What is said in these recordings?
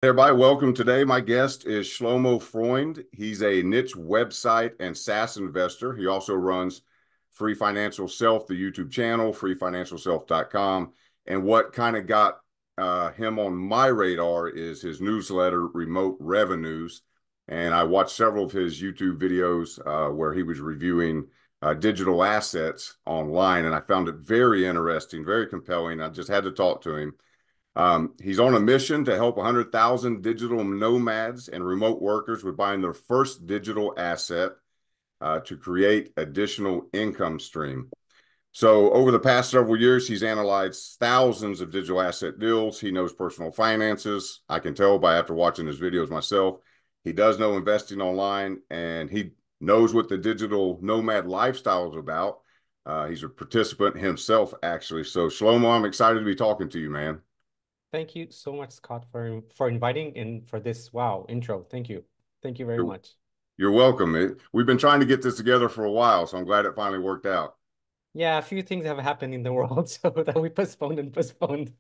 Everybody, welcome today. My guest is Shlomo Freund. He's a niche website and SaaS investor. He also runs Free Financial Self, the YouTube channel, freefinancialself.com. And what kind of got him on my radar is his newsletter, Remote Revenues. And I watched several of his YouTube videos where he was reviewing digital assets online. And I found it very interesting, very compelling. I just had to talk to him. He's on a mission to help 100,000 digital nomads and remote workers with buying their first digital asset to create additional income stream. So over the past several years, he's analyzed thousands of digital asset deals. He knows personal finances. I can tell by after watching his videos myself. He does know investing online, and he knows what the digital nomad lifestyle is about. He's a participant himself, actually. So Shlomo, I'm excited to be talking to you, man. Thank you so much, Scott, for inviting and for this intro. Thank you. Thank you very You're, much. you're welcome. We've been trying to get this together for a while, so I'm glad it finally worked out. Yeah, a few things have happened in the world so that we postponed and postponed.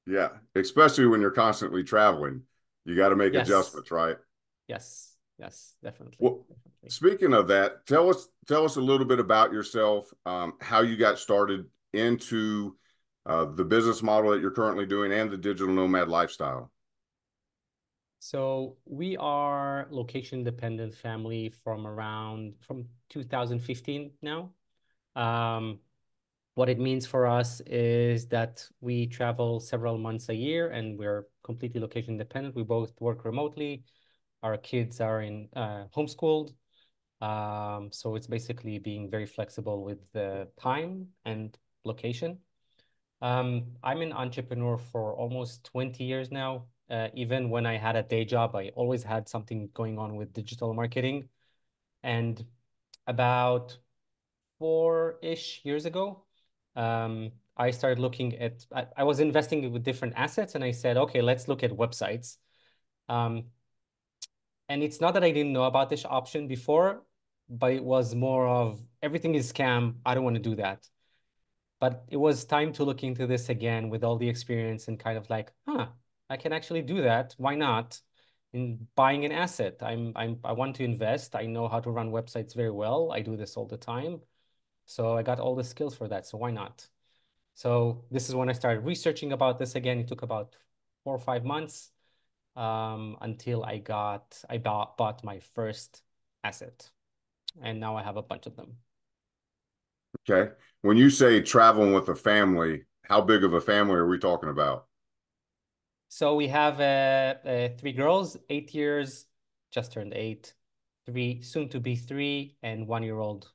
Yeah, especially when you're constantly traveling, you got to make Yes, adjustments, right? yes, definitely, Well, definitely. speaking of that, tell us a little bit about yourself, how you got started into the business model that you're currently doing and the digital nomad lifestyle. So we are location dependent family from 2015 now. Um, what it means for us is that we travel several months a year and we're completely location dependent. We both work remotely. Our kids are in homeschooled. So it's basically being very flexible with the time and location. I'm an entrepreneur for almost 20 years now. Even when I had a day job, I always had something going on with digital marketing. And about 4-ish years ago, I started looking at, I was investing with different assets and I said, okay, let's look at websites. Um, and it's not that I didn't know about this option before, but it was more of everything is scam. I don't want to do that. But it was time to look into this again with all the experience and kind of like, I can actually do that. Why not? In buying an asset, I want to invest. I know how to run websites very well. I do this all the time. So I got all the skills for that. So why not? So this is when I started researching about this again. It took about 4 or 5 months until I bought my first asset, and now I have a bunch of them. Okay. When you say traveling with a family, how big of a family are we talking about? So we have three girls, 8 years, just turned eight, three, soon to be three, and 1 year old.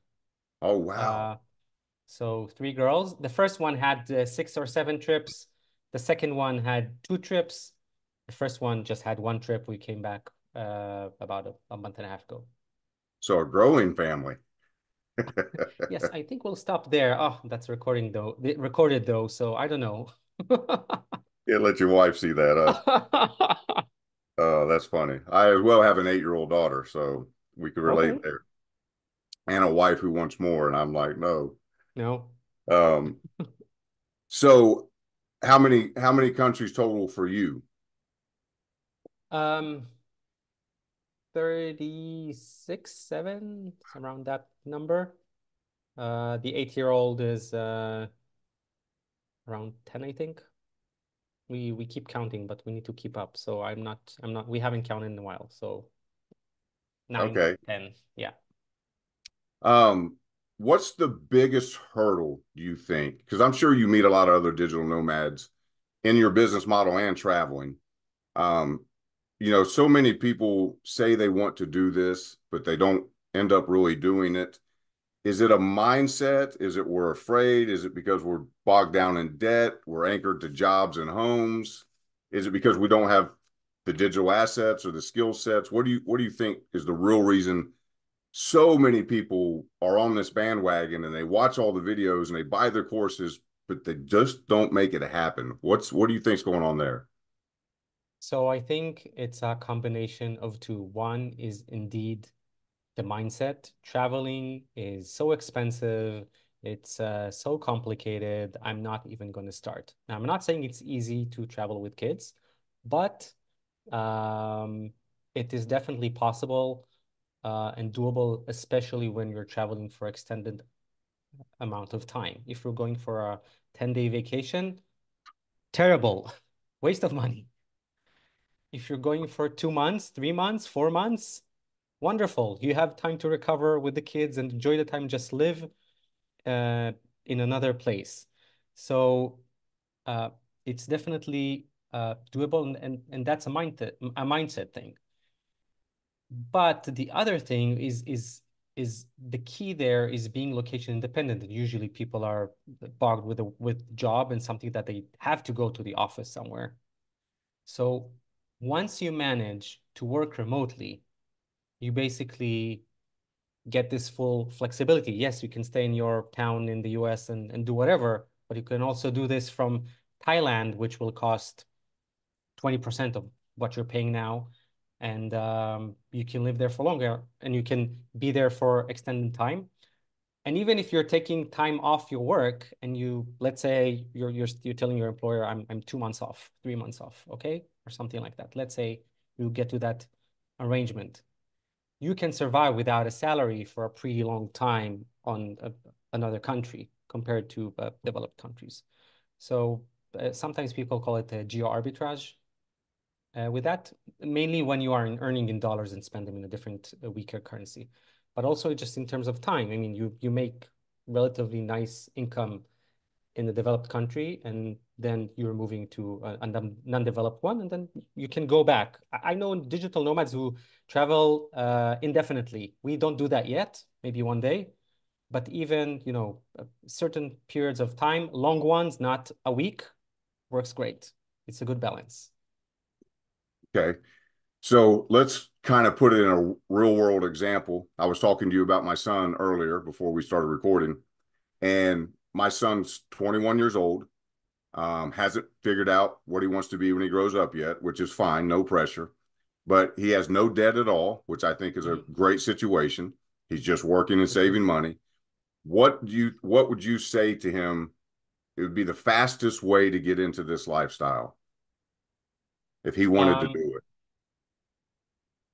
Oh, wow. Uh, so three girls. The first one had 6 or 7 trips. The second one had 2 trips. The first one just had one trip. We came back about a month and a half ago. So a growing family. Yes, I think we'll stop there. Oh, that's recorded though, so I don't know. Can't let your wife see that, huh? Oh, that's funny. I as well have an 8-year-old daughter, so we could relate Okay. there. And a wife who wants more, and I'm like, no. No. Um, so how many countries total for you? Um, 36, 7, around that number. The 8 year old is around 10, I think. We keep counting, but we need to keep up. So we haven't counted in a while. So nine, Okay. 10, yeah. Um, what's the biggest hurdle do you think? Because I'm sure you meet a lot of other digital nomads in your business model and traveling. Um, so many people say they want to do this, but they don't end up really doing it. Is it a mindset? Is it we're afraid? Is it because we're bogged down in debt? We're anchored to jobs and homes? Is it because we don't have the digital assets or the skill sets? What do you think is the real reason so many people are on this bandwagon and they watch all the videos and they buy their courses, but they just don't make it happen? What do you think's going on there? So I think it's a combination of two. One is indeed the mindset. Traveling is so expensive. It's so complicated. I'm not even going to start. Now, I'm not saying it's easy to travel with kids, but Um, it is definitely possible and doable, especially when you're traveling for extended amount of time. If you're going for a 10-day vacation, terrible, waste of money. If you're going for 2 months, 3 months, 4 months, wonderful. You have time to recover with the kids and enjoy the time, just live uh, in another place. So uh, it's definitely doable, and that's a mindset thing. But the other thing is the key there is being location independent. And usually people are bogged with job and something that they have to go to the office somewhere. So once you manage to work remotely, you basically get this full flexibility. Yes, you can stay in your town in the US and do whatever, but you can also do this from Thailand, which will cost 20% of what you're paying now. And you can live there for longer and you can be there for extended time. And even if you're taking time off your work and let's say you're telling your employer, I'm 2 months off, 3 months off, okay? Or something like that. Let's say you get to that arrangement. You can survive without a salary for a pretty long time on another country compared to developed countries. So sometimes people call it a geo arbitrage. With that, mainly when you are earning in dollars and spend them in a different, weaker currency. But also just in terms of time, I mean, you make relatively nice income in a developed country, and then you're moving to a non-developed one, and then you can go back. I know digital nomads who travel indefinitely. We don't do that yet, maybe one day, but even, certain periods of time, long ones, not a week, works great. It's a good balance. Okay. So let's kind of put it in a real world example. I was talking to you about my son earlier before we started recording, and my son's 21 years old, hasn't figured out what he wants to be when he grows up yet, which is fine, no pressure. But he has no debt at all, which I think is a Mhm. great situation. He's just working and For sure. saving money. What would you say to him? It would be the fastest way to get into this lifestyle if he wanted to Um, do it.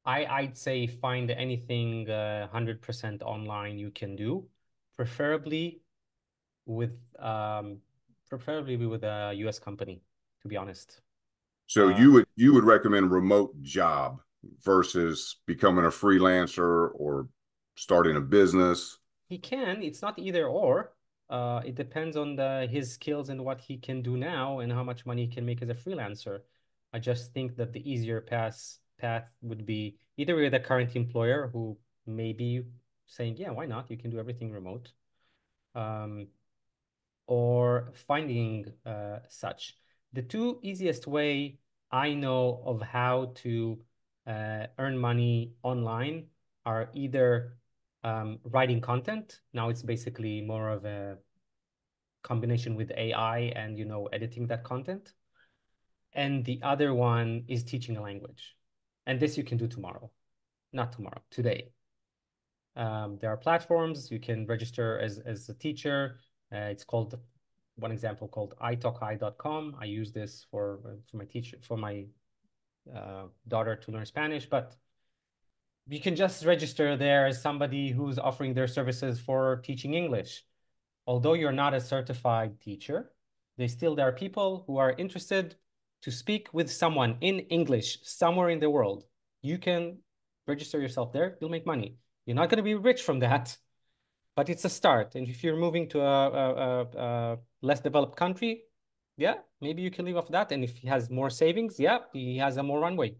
I'd say find anything 100% online you can do, preferably with um, preferably with a US company, to be honest. So Uh, you would recommend remote job versus becoming a freelancer or starting a business. he can, it's not either or. It depends on his skills and what he can do now and how much money he can make as a freelancer. I just think that the easier path would be either with a current employer who may be saying, yeah, why not? You can do everything remote. Um, or finding such. The two easiest way I know of how to earn money online are either writing content. Now it's basically more of a combination with AI and editing that content. And the other one is teaching a language. And this you can do tomorrow, not tomorrow, today. There are platforms you can register as a teacher. It's called one example called italki.com. I use this for my daughter to learn Spanish, but you can just register there as somebody who's offering their services for teaching English. Although you're not a certified teacher, there are people who are interested to speak with someone in English somewhere in the world. You can register yourself there, you'll make money. You're not going to be rich from that, but it's a start. And if you're moving to a less developed country, yeah, maybe you can live off that. And if he has more savings, yeah, he has a more runway,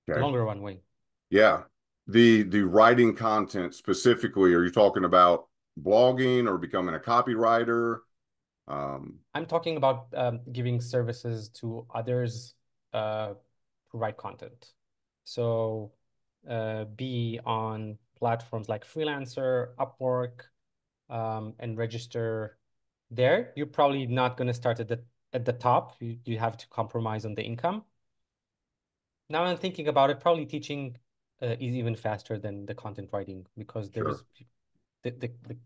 Okay. longer runway. Yeah. The writing content specifically, are you talking about blogging or becoming a copywriter? Um, I'm talking about giving services to others to write content. So be on platforms like Freelancer, Upwork, and register there. You're probably not going to start at the top. You have to compromise on the income. Now I'm thinking about it, probably teaching is even faster than the content writing because sure.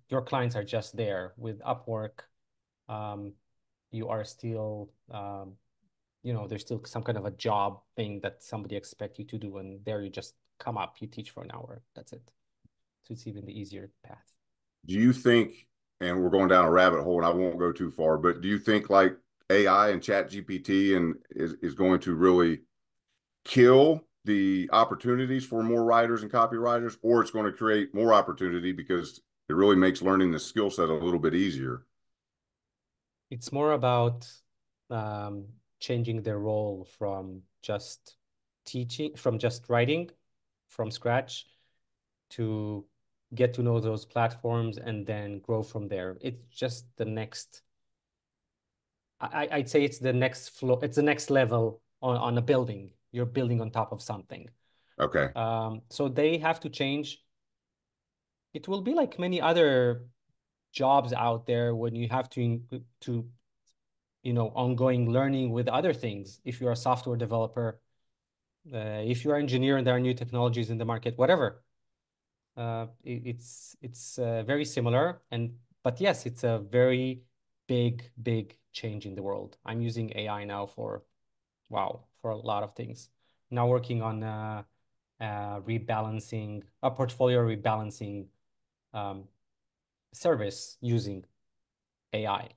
your clients are just there. With Upwork, um, you are still there's still some kind of a job thing that somebody expects you to do, and there you just come up, you teach for an hour. That's it. So it's even the easier path. Do you think, and we're going down a rabbit hole and I won't go too far, but do you think like AI and chat GPT and is going to really kill the opportunities for more writers and copywriters, or it's going to create more opportunity because it really makes learning the skill set a little bit easier? It's more about changing their role from just from just writing from scratch to get to know those platforms and then grow from there. It's just the next, I'd say it's the next floor, it's the next level on a building. You're building on top of something. Okay. So they have to change. It will be like many other jobs out there when you have to ongoing learning with other things. If you're a software developer, if you're an engineer and there are new technologies in the market, whatever. It's very similar, but yes, it's a very big change in the world. I'm using AI now for a lot of things. Now working on rebalancing a portfolio rebalancing um, service using AI.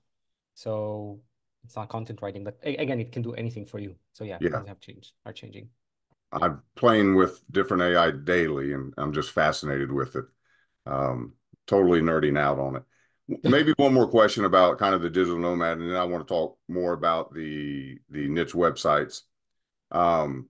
So it's not content writing, but again, it can do anything for you. So yeah, Yeah. things are changing. I'm playing with different AI daily and I'm just fascinated with it. Um, Totally nerding out on it. Maybe one more question about kind of the digital nomad, and then I want to talk more about the niche websites. Um,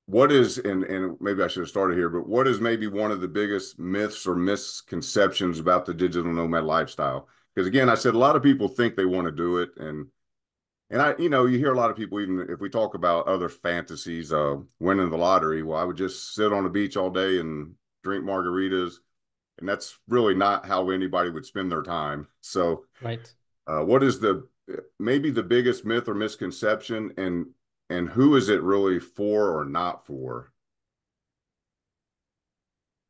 what is, and maybe I should have started here, but what is maybe one of the biggest myths or misconceptions about the digital nomad lifestyle? Because again, I said a lot of people think they want to do it, and you hear a lot of people, even if we talk about other fantasies, winning the lottery. Well, I would just sit on the beach all day and drink margaritas, and that's really not how anybody would spend their time. So, Right. what is the maybe the biggest myth or misconception, and who is it really for or not for?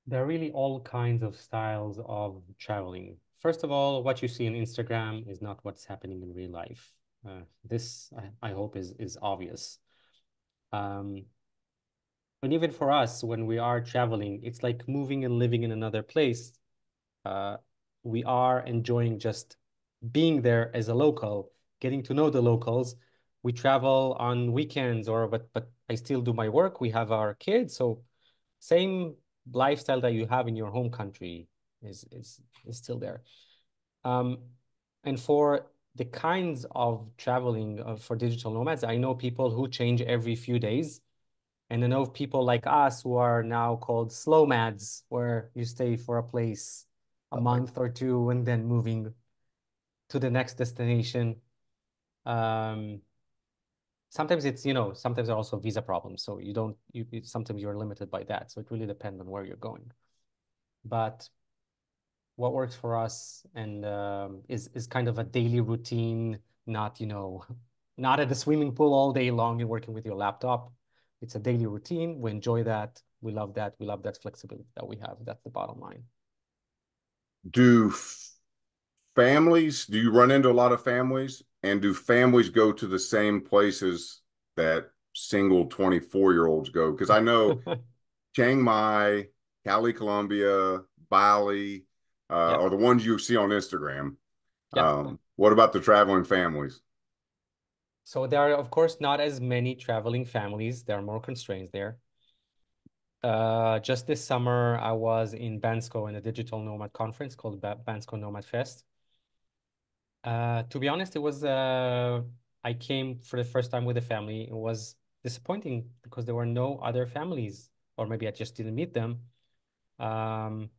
There are really all kinds of styles of traveling. First of all, what you see on Instagram is not what's happening in real life. This, I hope, is obvious. Um, and even for us, when we are traveling, it's like moving and living in another place. Uh, we are enjoying just being there as a local, getting to know the locals. We travel on weekends, but I still do my work. We have our kids, so same lifestyle that you have in your home country is still there. Um, and for the kinds of traveling for digital nomads, I know people who change every few days. And I know people like us who are now called slow mads, where you stay for a place a month or two and then moving to the next destination. Um, Sometimes sometimes there are also visa problems. So you don't, sometimes you're limited by that. So it really depends on where you're going. But what works for us and is kind of a daily routine, not, not at the swimming pool all day long and working with your laptop. It's a daily routine. We enjoy that. We love that. We love that flexibility that we have. That's the bottom line. Do families, do you run into a lot of families? And do families go to the same places that single 24-year-olds go? Because I know Chiang Mai, Cali, Colombia, Bali, Yep. are the ones you see on Instagram. Yep. What about the traveling families? So there are, of course, not as many traveling families. There are more constraints there. Just this summer, I was in Bansko in a digital nomad conference called Bansko Nomad Fest. To be honest, I came for the first time with a family. It was disappointing because there were no other families, or maybe I just didn't meet them. Um,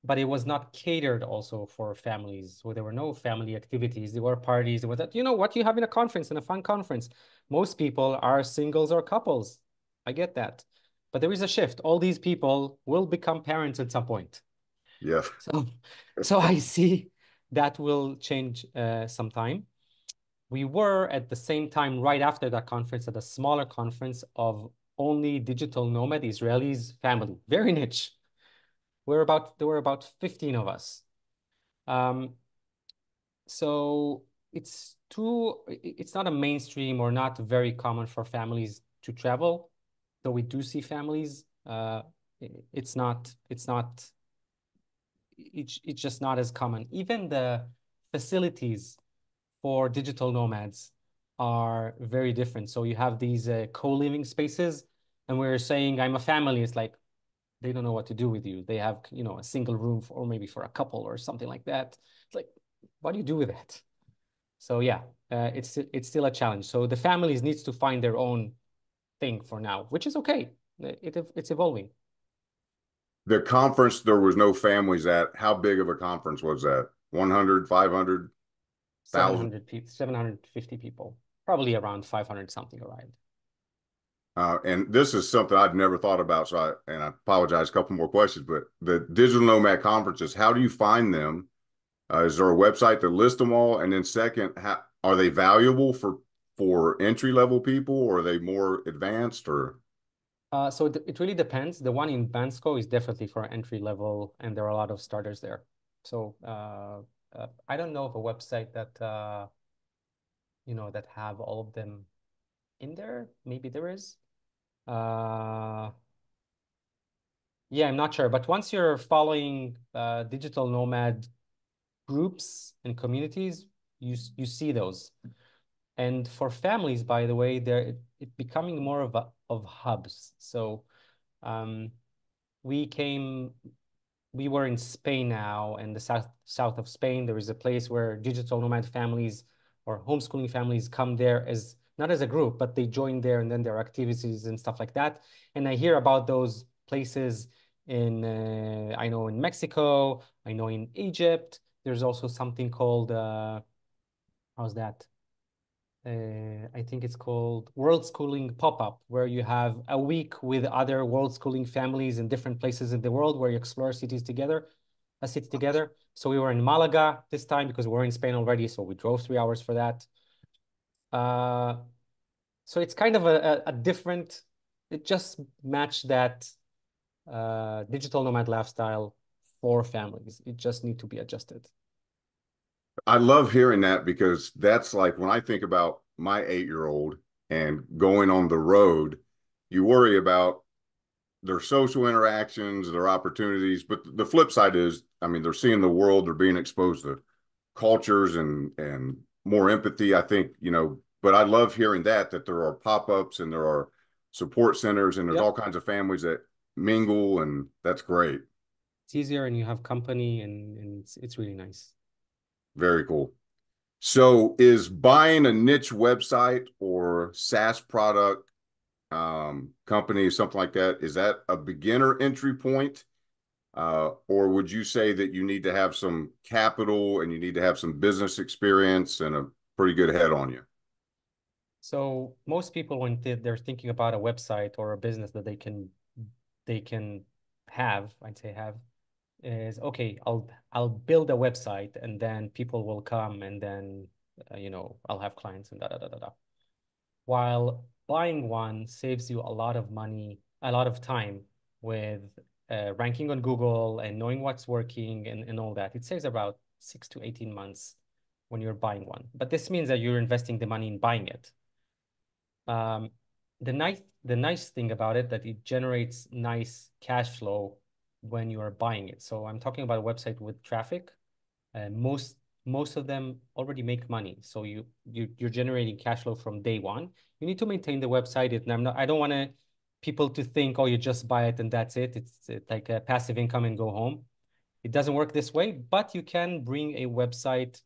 but it was not catered also for families. So there were no family activities. There were parties. There was that, what you have in a conference, in a fun conference. Most people are singles or couples. I get that. But there is a shift. All these people will become parents at some point. Yeah. So, so I see that will change sometime. We were at the same time, right after that conference, at a smaller conference of only digital nomad Israelis family, very niche. There were about 15 of us. Um, so it's it's not a mainstream or not very common for families to travel, though we do see families. It's just not as common. Even the facilities for digital nomads are very different. So you have these co-living spaces, and we're saying I'm a family. It's like they don't know what to do with you. They have, a single room for, or maybe for a couple or something like that. It's like, what do you do with that? So yeah, it's still a challenge. So the families needs to find their own thing for now, which is okay. It's evolving. The conference, there was no families at. How big of a conference was that? 100, 500, 1,000? 700 people, 750 people, probably around 500 something arrived. And this is something I'd never thought about. And I apologize, a couple more questions, but the digital nomad conferences, how do you find them? Is there a website to list them all? And then second, are they valuable for entry level people, or are they more advanced? Or So it really depends. The one in Bansko is definitely for entry level, and there are a lot of starters there. So I don't know of a website that that have all of them in there. Maybe there is. Uh, yeah, I'm not sure. But once you're following digital nomad groups and communities, you see those. And for families, by the way, it becoming more of hubs. So um, we came we were in Spain now, and the south of Spain. There is a place where digital nomad families or homeschooling families come there as not as a group, but they join there, and then there are activities and stuff like that. And I hear about those places in I know in Mexico, I know in Egypt. There's also something called how's that? I think it's called World Schooling Pop-Up, where you have a week with other world schooling families in different places in the world where you explore cities together, a city together. So we were in Malaga this time because we're in Spain already, so we drove 3 hours for that. Uh, so it's kind of a different, it just matched that digital nomad lifestyle for families. It just need to be adjusted. I love hearing that, because that's like when I think about my 8-year-old and going on the road, you worry about their social interactions, their opportunities. But the flip side is, I mean, they're seeing the world, they're being exposed to cultures and more empathy, I think, but I love hearing that there are pop-ups and there are support centers and there's all Yep. kinds of families that mingle, and that's great. It's easier and you have company and it's really nice. Very cool. So is buying a niche website or SaaS product company, something like that, is that a beginner entry point? Or would you say that you need to have some capital and you need to have some business experience and a pretty good head on you? So most people, when they're thinking about a website or a business that they can have, I'd say have, is okay, I'll build a website and then people will come and then I'll have clients and da da da da da. While buying one saves you a lot of money, a lot of time with ranking on Google and knowing what's working and all that. It saves about 6 to 18 months when you're buying one. But this means that you're investing the money in buying it. Um, the nice thing about it that it generates nice cash flow when you are buying it. So I'm talking about a website with traffic. Most of them already make money. So you're generating cash flow from day one. You need to maintain the website. I don't want people to think, oh, you just buy it and that's it. It's like a passive income and go home. It doesn't work this way, but you can bring a website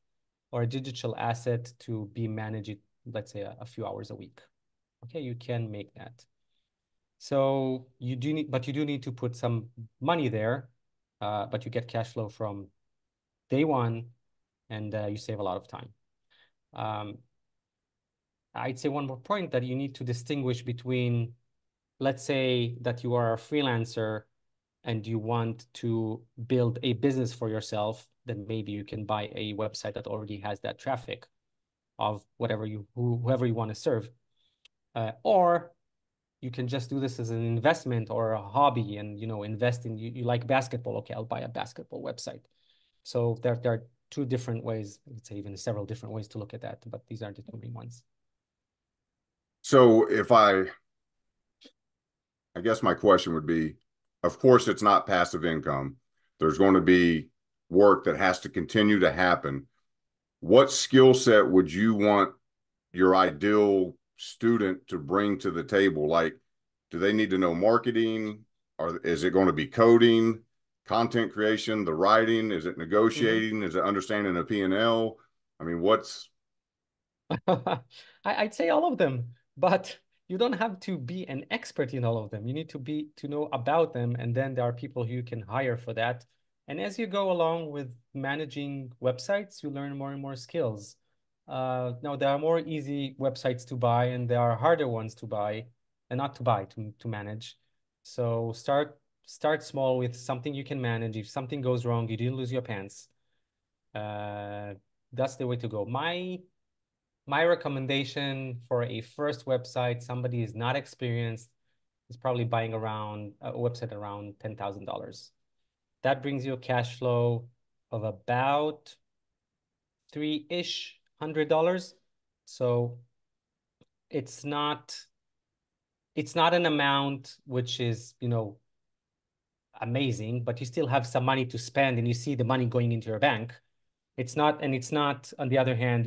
or a digital asset to be managed, let's say a few hours a week. Okay, you can make that. So you do need to put some money there, but you get cash flow from day one, and you save a lot of time. Um, I'd say one more point that you need to distinguish between, let's say that you are a freelancer and you want to build a business for yourself, then maybe you can buy a website that already has that traffic of whoever you want to serve. Or you can just do this as an investment or a hobby and invest in you like basketball. Okay, I'll buy a basketball website. So there are two different ways. I'd say even several different ways to look at that, but these are the two main ones. So if I guess my question would be, of course, it's not passive income. There's going to be work that has to continue to happen. What skill set would you want your ideal student to bring to the table? Like, do they need to know marketing? Or is it going to be coding, content creation, the writing? Is it Mhm. negotiating? Is it understanding a P&L? I mean, what's I'd say all of them, but you don't have to be an expert in all of them. You need to know about them, and then there are people who you can hire for that. And as you go along with managing websites, you learn more and more skills. Now there are more easy websites to buy, and there are harder ones to buy, and not to buy to manage. So start small with something you can manage. If something goes wrong, you didn't lose your pants. Uh, that's the way to go. My recommendation for a first website, somebody is not experienced, is probably buying around a website around $10,000. That brings you a cash flow of about three-ish hundred dollars. So it's not it's not an amount which is, amazing, but you still have some money to spend and you see the money going into your bank. It's not, on the other hand,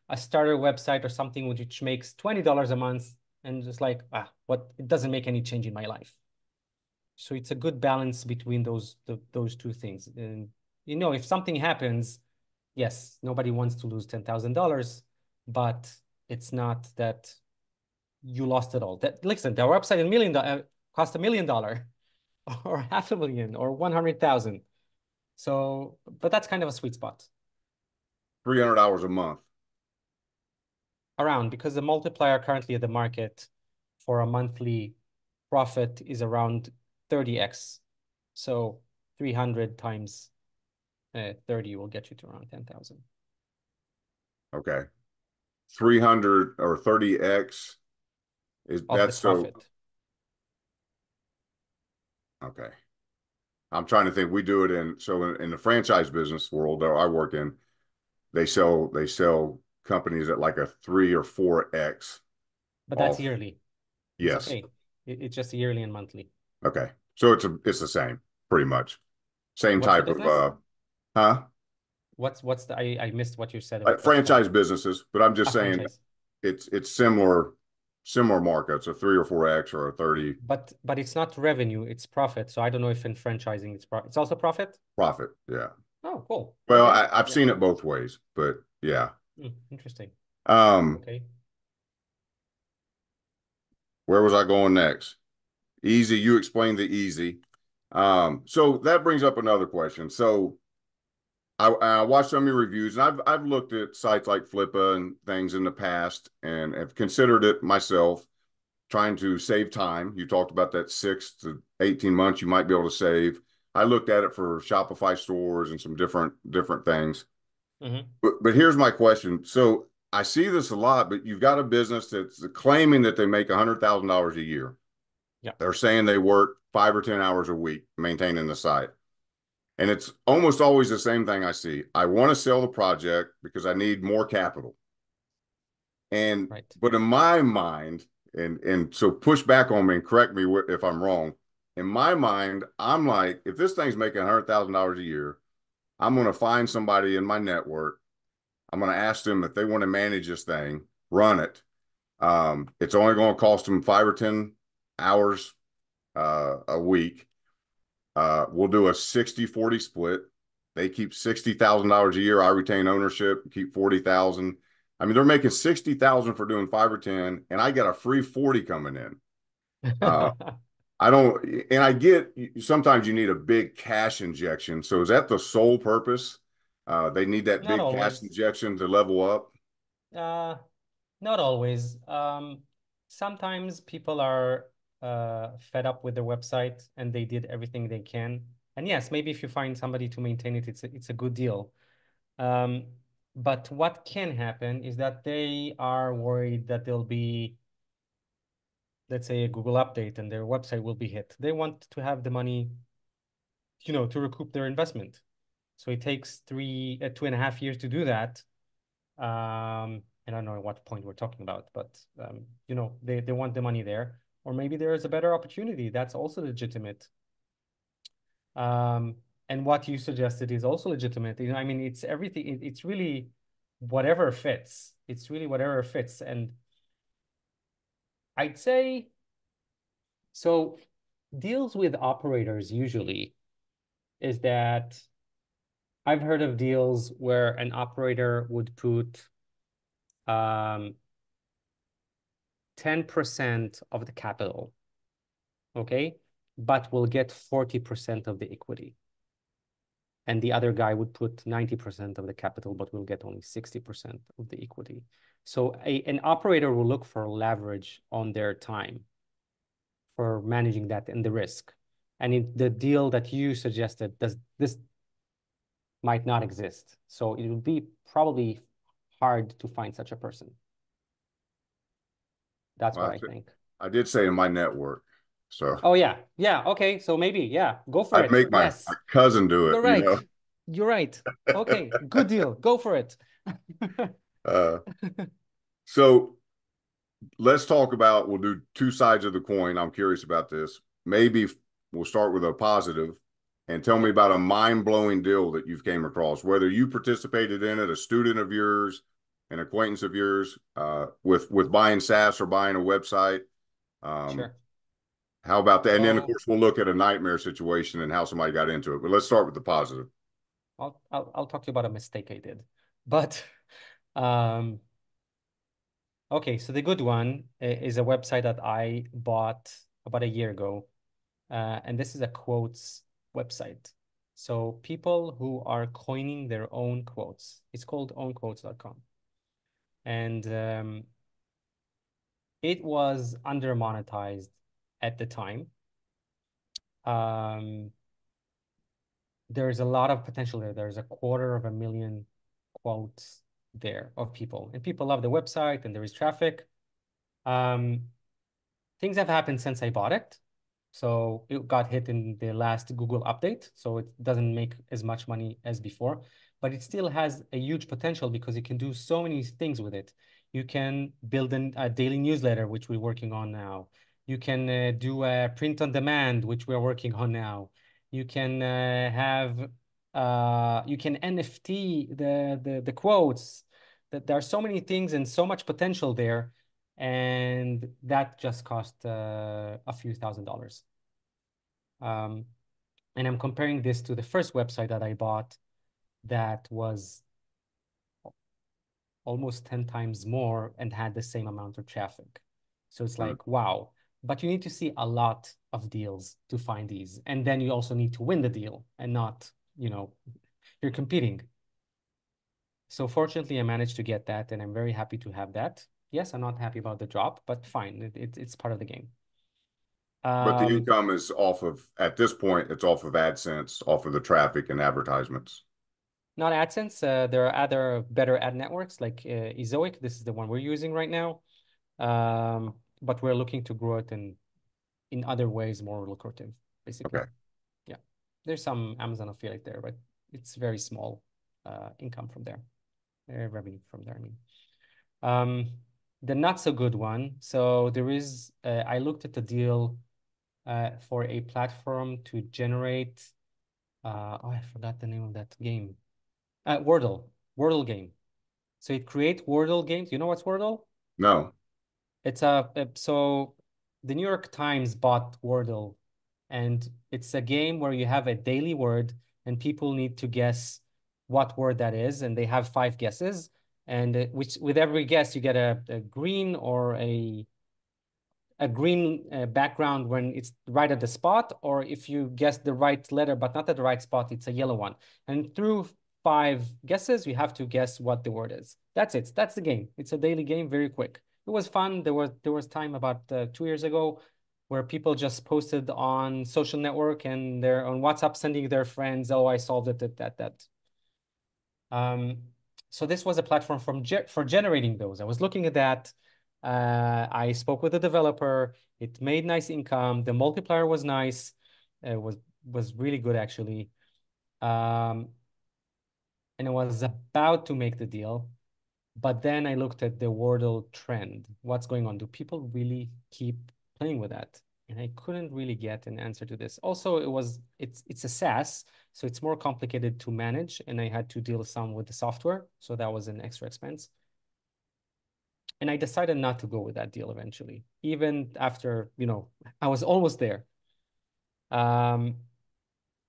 a starter website or something which makes $20 a month and just like, it doesn't make any change in my life. So it's a good balance between those two things. And if something happens, yes, nobody wants to lose $10,000, but it's not that you lost it all. Listen, their website cost $1 million or half a million or 100,000. So, but that's kind of a sweet spot. 300 hours a month? Around, because the multiplier currently at the market for a monthly profit is around 30x. So 300 times 30 will get you to around 10,000 Okay. 300 or 30x is of the that's so profit. okay. I'm trying to think. We do it in the franchise business world that I work in, they sell companies at like a 3 or 4x But that's off. yearly. It's Yes. okay. It's just yearly and monthly. Okay. So it's the same, pretty much. Same What's the type of business? huh? What's the I missed what you said. What's the Franchise businesses, but I'm just saying franchise? it's similar markets, a 3 or 4x or a 30 But it's not revenue, it's profit. So I don't know if in franchising it's also profit. profit. Yeah. Oh, cool. Well, Okay. I've Yeah. seen it both ways, but yeah. Interesting. Um, Okay. where was I going next? Easy. You explained the easy. So that brings up another question. So I watched some of your reviews, and I've looked at sites like Flippa and things in the past, and have considered it myself, trying to save time. You talked about that 6 to 18 months you might be able to save. I looked at it for Shopify stores and some different things. Mm-hmm. But here's my question. So I see this a lot, but you've got a business that's claiming that they make $100,000 a year. Yeah. They're saying they work 5 or 10 hours a week maintaining the site. And it's almost always the same thing I see. I want to sell the project because I need more capital. And Right. but in my mind, and so push back on me and correct me if I'm wrong. In my mind, I'm like, if this thing's making $100,000 a year, I'm going to find somebody in my network. I'm going to ask them if they want to manage this thing, run it. It's only going to cost them 5 or 10 hours a week. We'll do a 60-40 split. They keep $60,000 a year. I retain ownership, keep 40,000. I mean, they're making 60,000 for doing 5 or 10, and I get a free 40 coming in. Uh, I don't, and I get sometimes you need a big cash injection. So is that the sole purpose? They need that Not big cash always. injection to level up. Uh, Not always. Sometimes people are fed up with their website and they did everything they can. And yes, maybe if you find somebody to maintain it, it's a good deal. Um, but what can happen is that they are worried that there'll be, let's say, a Google update and their website will be hit. They want to have the money, to recoup their investment. So it takes 2.5 years to do that. I don't know at what point we're talking about, but they want the money there. Or maybe there is a better opportunity that's also legitimate. Um, and what you suggested is also legitimate. I mean, it's everything. It's really whatever fits. It's really whatever fits. And I'd say so. Deals with operators usually is that I've heard of deals where an operator would put 10% of the capital, okay, but will get 40% of the equity. And the other guy would put 90% of the capital, but will get only 60% of the equity. So an operator will look for leverage on their time for managing that and the risk. And in the deal that you suggested, this might not exist. So it would be probably hard to find such a person. That's Well, what I think. I did say in my network, so Oh yeah. Yeah. Okay. So maybe, yeah, go for I'd it. make my Yes. cousin do it, You're you right. know. You're right. Okay. Good deal. Go for it. Uh, so let's talk about, we'll do two sides of the coin. I'm curious about this. Maybe we'll start with a positive and tell me Yeah. about a mind-blowing deal that you've came across, whether you participated in it, a student of yours, an acquaintance of yours, with buying SaaS or buying a website. Um, Sure. how about that? And then, of So course, we'll look at a nightmare situation and how somebody got into it. But let's start with the positive. I'll talk to you about a mistake I did. But um okay, so the good one is a website that I bought about a year ago. And this is a quotes website. So people who are coining their own quotes. It's called ownquotes.com. And it was under monetized at the time. Um, there's a lot of potential there. There's 250,000 quotes there of people, and people love the website, and there is traffic. Um, things have happened since I bought it. So it got hit in the last Google update. So it doesn't make as much money as before, but it still has a huge potential because you can do so many things with it. You can build a daily newsletter, which we're working on now. You can do a print on demand, which we're working on now. You can you can NFT the quotes. That there are so many things and so much potential there, and that just cost a few $1,000s. Um, and I'm comparing this to the first website that I bought that was almost 10 times more and had the same amount of traffic. So it's Mm. like, wow. But you need to see a lot of deals to find these. And then you also need to win the deal and not, you're competing. So fortunately, I managed to get that, and I'm very happy to have that. Yes, I'm not happy about the drop, but fine. It's part of the game. But the Um, income is off of, at this point, it's off of AdSense, off of the traffic and advertisements. Not AdSense. There are other better ad networks like Ezoic. This is the one we're using right now. But we're looking to grow it in other ways more lucrative, basically. Okay. Yeah. There's some Amazon affiliate there, but it's very small income from there, revenue from there, I mean. Um, the not so good one. So there is, I looked at the deal for a platform to generate, oh, I forgot the name of that game. Wordle game. So it create Wordle games. You know what's Wordle? No. So the New York Times bought Wordle, and it's a game where you have a daily word, and people need to guess what word that is, and they have 5 guesses, and which with every guess you get a green or a green background when it's right at the spot, or if you guess the right letter but not at the right spot, it's a yellow one. And through 5 guesses, you have to guess what the word is. That's it. That's the game. It's a daily game, very quick. It was fun. There was time about 2 years ago where people just posted on social network and they're on WhatsApp sending their friends, oh, I solved it, that. Um, so this was a platform for generating those. I was looking at that. I spoke with the developer. It made nice income. The multiplier was nice. It was really good actually. Um, and I was about to make the deal. But then I looked at the Wordle trend. What's going on? Do people really keep playing with that? And I couldn't really get an answer to this. Also, it's a SaaS, so it's more complicated to manage, and I had to deal some with the software, so that was an extra expense. And I decided not to go with that deal eventually, even after, I was almost there. Um,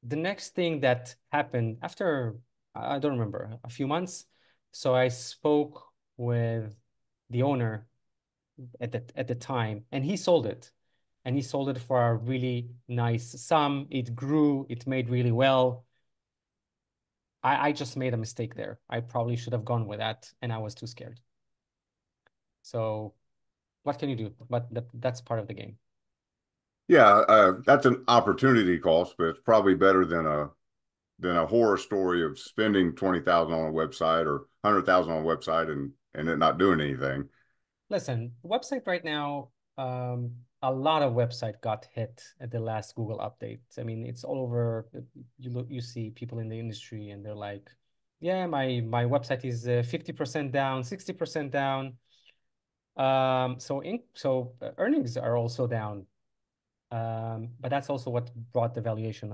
the next thing that happened after, I don't remember, a few months. So I spoke with the owner at the time, and he sold it. And he sold it for a really nice sum. It grew, it made really well. I just made a mistake there. I probably should have gone with that, and I was too scared. So what can you do? But that's part of the game. Yeah, that's an opportunity cost, but it's probably better than a horror story of spending 20,000 on a website or 100,000 on a website and it not doing anything. Listen, website right now, a lot of website got hit at the last Google update. I mean, it's all over. You see people in the industry, and they're like, "Yeah, my website is 50% down, 60% down." So earnings are also down. But that's also what brought the valuations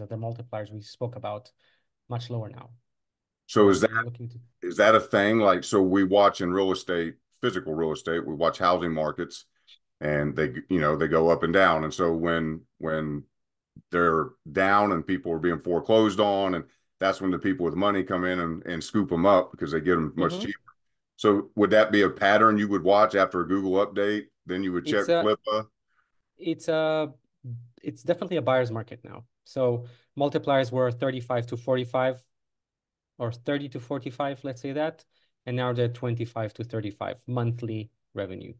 of the multipliers we spoke about much lower now. So So they're looking to. is that a thing? Like, so we watch in real estate, physical real estate, we watch housing markets and they go up and down. And so when they're down and people are being foreclosed on, and that's when the people with money come in and scoop them up because they get them much Mhm. cheaper. So would that be a pattern you would watch after a Google update? Then you would It's check a Flippa. it's a it's definitely a buyer's market now. So multipliers were 35 to 45 or 30 to 45, let's say that, and now they're 25 to 35 monthly revenue.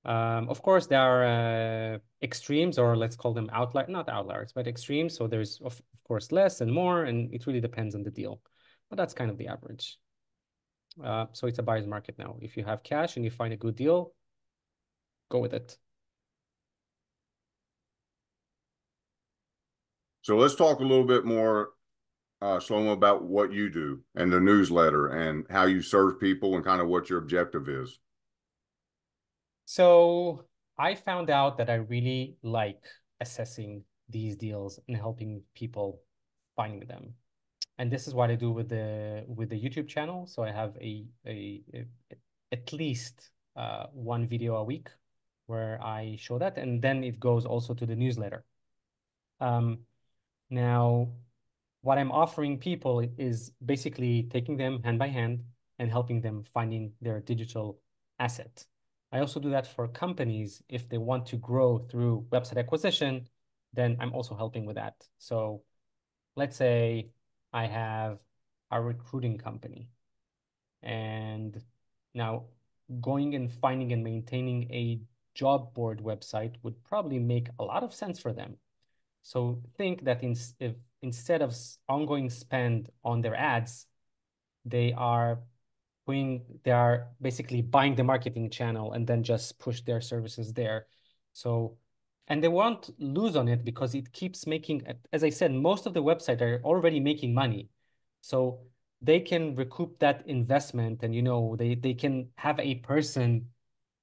Of course, there are extremes, or let's call them outlier, not outliers, but extremes. So there's of course less and more, and it really depends on the deal. But that's kind of the average. So it's a buyer's market now. If you have cash and you find a good deal, go with it. So let's talk a little bit more, Shlomo, about what you do and the newsletter and how you serve people and kind of what your objective is. So I found out that I really like assessing these deals and helping people finding them. And this is what I do with the YouTube channel. So I have a at least one video a week where I show that, and then it goes also to the newsletter. Um, Now, what I'm offering people is basically taking them hand by hand and helping them finding their digital asset. I also do that for companies if they want to grow through website acquisition, then I'm also helping with that. So let's say I have a recruiting company, and now going and finding and maintaining a job board website would probably make a lot of sense for them. So think that if instead of ongoing spend on their ads, they are they are basically buying the marketing channel and then just push their services there. So, and they won't lose on it because it keeps making, as I said, most of the websites are already making money. So they can recoup that investment, and they can have a person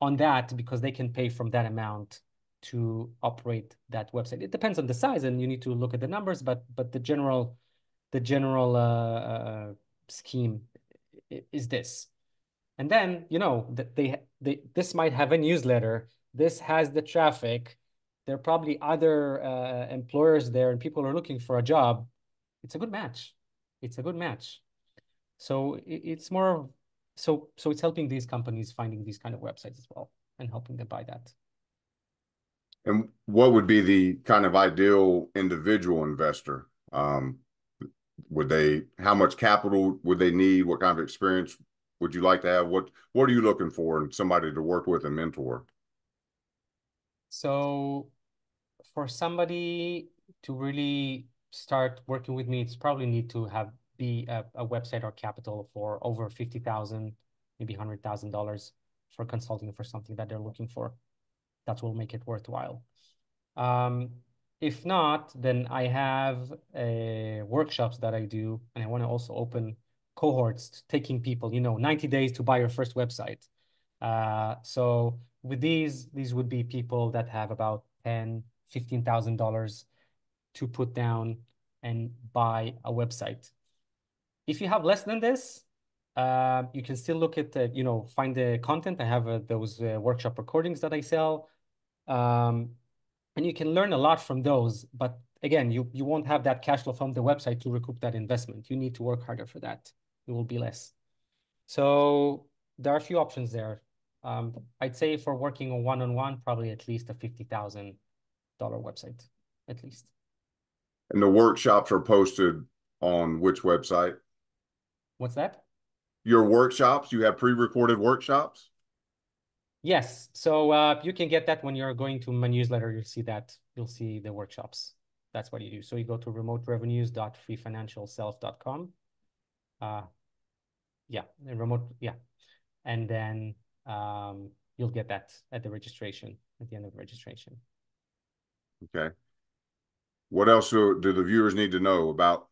on that because they can pay from that amount to operate that website. It depends on the size, and you need to look at the numbers, but the general scheme is this. And then, that they this might have a newsletter. This has the traffic. There are probably other employers there, and people are looking for a job. It's a good match. It's a good match. So it's more of so it's helping these companies finding these kind of websites as well and helping them buy that. And what would be the kind of ideal individual investor? How much capital would they need? What kind of experience would you like to have? What are you looking for in somebody to work with and mentor? So for somebody to really start working with me, it's probably need to be a website or capital for over 50,000, maybe $100,000 for consulting for something that they're looking for. That will make it worthwhile. Um, If not, then I have workshops that I do, and I want to also open cohorts, taking people, 90 days to buy your first website. So with these would be people that have about 10, $15,000 to put down and buy a website. If you have less than this, you can still look at find the content. I have those workshop recordings that I sell. Um, and you can learn a lot from those. But again, you won't have that cash flow from the website to recoup that investment. You need to work harder for that. It will be less. So there are a few options there. I'd say for working on one-on-one, probably at least a $50,000 website, at least. And the workshops are posted on which website? What's that? Your workshops, you have pre-recorded workshops? Yes. So you can get that when you're going to my newsletter. You'll see that. You'll see the workshops. That's what you do. So you go to remoterevenues.freefinancialself.com. Uh, yeah, yeah. And then you'll get that at the registration, at the end of the registration. Okay. What else do the viewers need to know about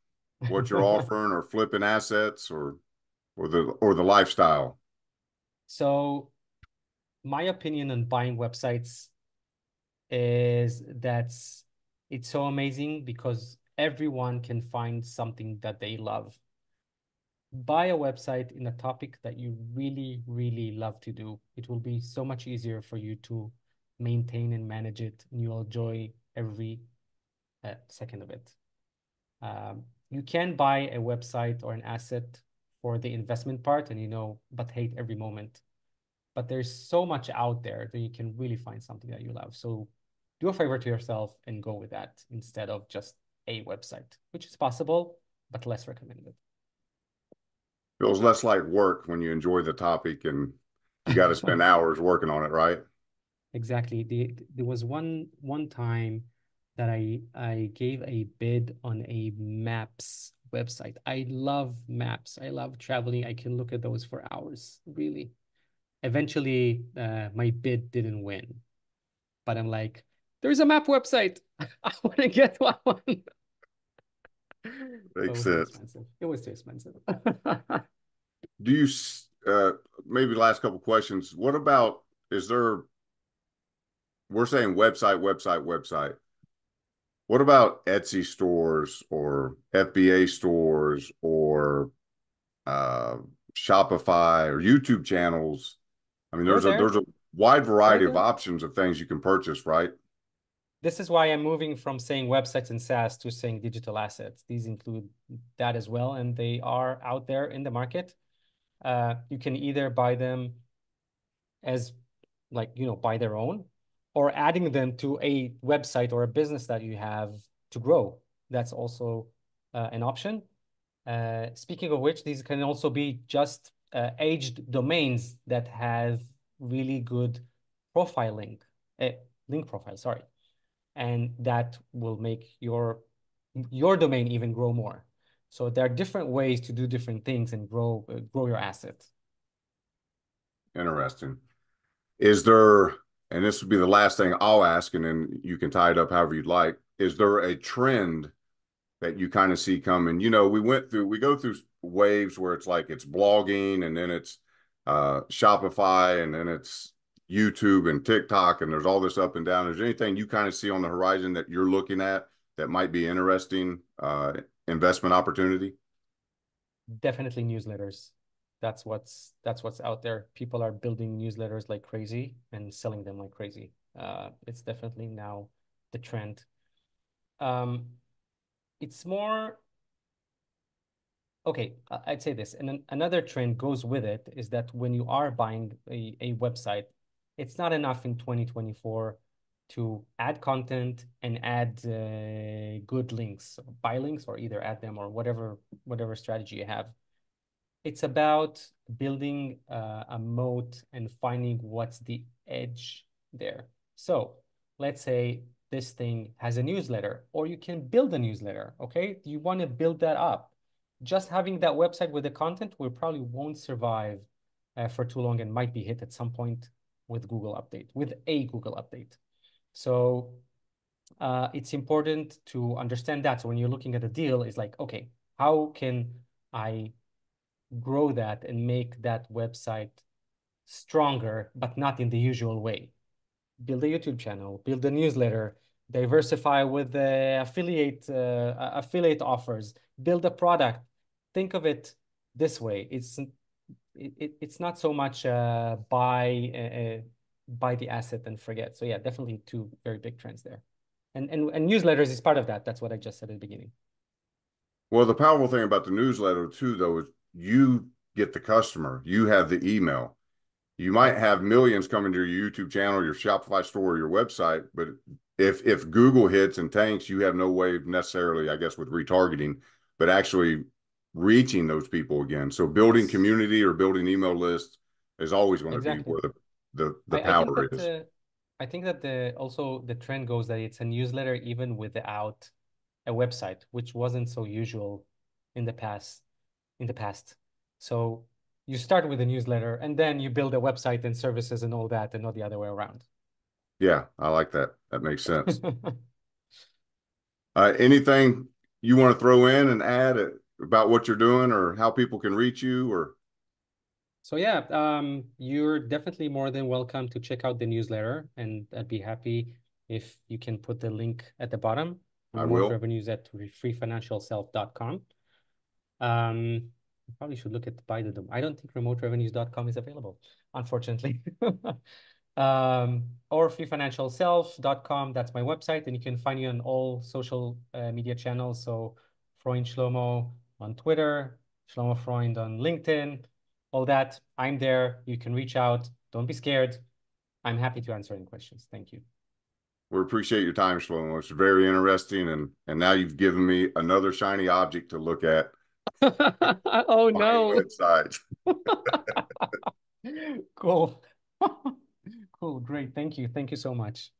what you're offering or flipping assets or the lifestyle? So my opinion on buying websites is that it's so amazing because everyone can find something that they love. Buy a website in a topic that you really, really love to do. It will be so much easier for you to maintain and manage it, and you'll enjoy every second of it. You can buy a website or an asset for the investment part and but hate every moment. But there's so much out there that you can really find something that you love. So do a favor to yourself and go with that instead of just a website, which is possible, but less recommended. Feels less like work when you enjoy the topic and you got to spend hours working on it, right? Exactly. There was one time that I gave a bid on a maps website. I love maps. I love traveling. I can look at those for hours, really. Eventually, my bid didn't win, but I'm like, there's a map website. I want to get one. But it Makes was too sense. expensive. It was too expensive. Do you, maybe last couple questions. What about, we're saying website, website, website. What about Etsy stores or FBA stores or uh, Shopify or YouTube channels? I mean, They're there's there. a wide They're variety of there. options of things you can purchase, right? This is why I'm moving from saying websites and SaaS to saying digital assets. These include that as well, and they are out there in the market. You can either buy them as buy their own, or adding them to a website or a business that you have to grow. That's also an option. Speaking of which, these can also be just aged domains that have really good profiling, link profile, sorry, and that will make your domain even grow more. So there are different ways to do different things and grow your asset. Interesting. Is there, and this would be the last thing I'll ask, and then you can tie it up however you'd like. Is there a trend that you kind of see coming? We go through waves where it's like it's blogging and then it's Shopify and then it's YouTube and TikTok and there's all this up and down. Is there anything you kind of see on the horizon that you're looking at that might be interesting investment opportunity? Definitely newsletters. That's what's out there. People are building newsletters like crazy and selling them like crazy. It's definitely now the trend. Um, it's more okay. I'd say this, and then another trend goes with it is that when you are buying a website, it's not enough in 2024 to add content and add good links, buy links, or either add them or whatever strategy you have. It's about building a moat and finding what's the edge there. So let's say this thing has a newsletter, or you can build a newsletter. Okay, you want to build that up. Just having that website with the content will probably won't survive for too long and might be hit at some point with a Google update. So it's important to understand that. So when you're looking at a deal, it's like, okay, how can I grow that and make that website stronger, but not in the usual way? Build a YouTube channel, build a newsletter, diversify with the affiliate offers, build a product. Think of it this way. It's not so much buy the asset and forget. So yeah, definitely two very big trends there. And newsletters is part of that. That's what I just said at the beginning. Well, the powerful thing about the newsletter too, though, is you get the customer. You have the email. You might Right. have millions coming to your YouTube channel, your Shopify store, or your website, but if Google hits and tanks, you have no way of necessarily, I guess, with retargeting, but actually reaching those people again. So building Yes, community or building email lists is always going to be exactly. where the I think power that is. I think that the also the trend goes that it's a newsletter even without a website, which wasn't so usual in the past. In the past, so you start with a newsletter and then you build a website and services and all that, and not the other way around. Yeah, I like that. That makes sense. Anything you want to throw in and add about what you're doing or how people can reach you or So yeah, you're definitely more than welcome to check out the newsletter, and I'd be happy if you can put the link at the bottom, I remote will. revenues at freefinancialself.com. I probably should look at buy the I don't think remoterevenues.com is available, unfortunately. Or freefinancialself.com. That's my website, and you can find me on all social media channels. So Freund Shlomo on Twitter, Shlomo Freund on LinkedIn, all that. I'm there. You can reach out. Don't be scared. I'm happy to answer any questions. Thank you. We appreciate your time, Shlomo. It's very interesting, and now you've given me another shiny object to look at Oh buying no. websites. Cool. Cool. Great. Thank you. Thank you so much.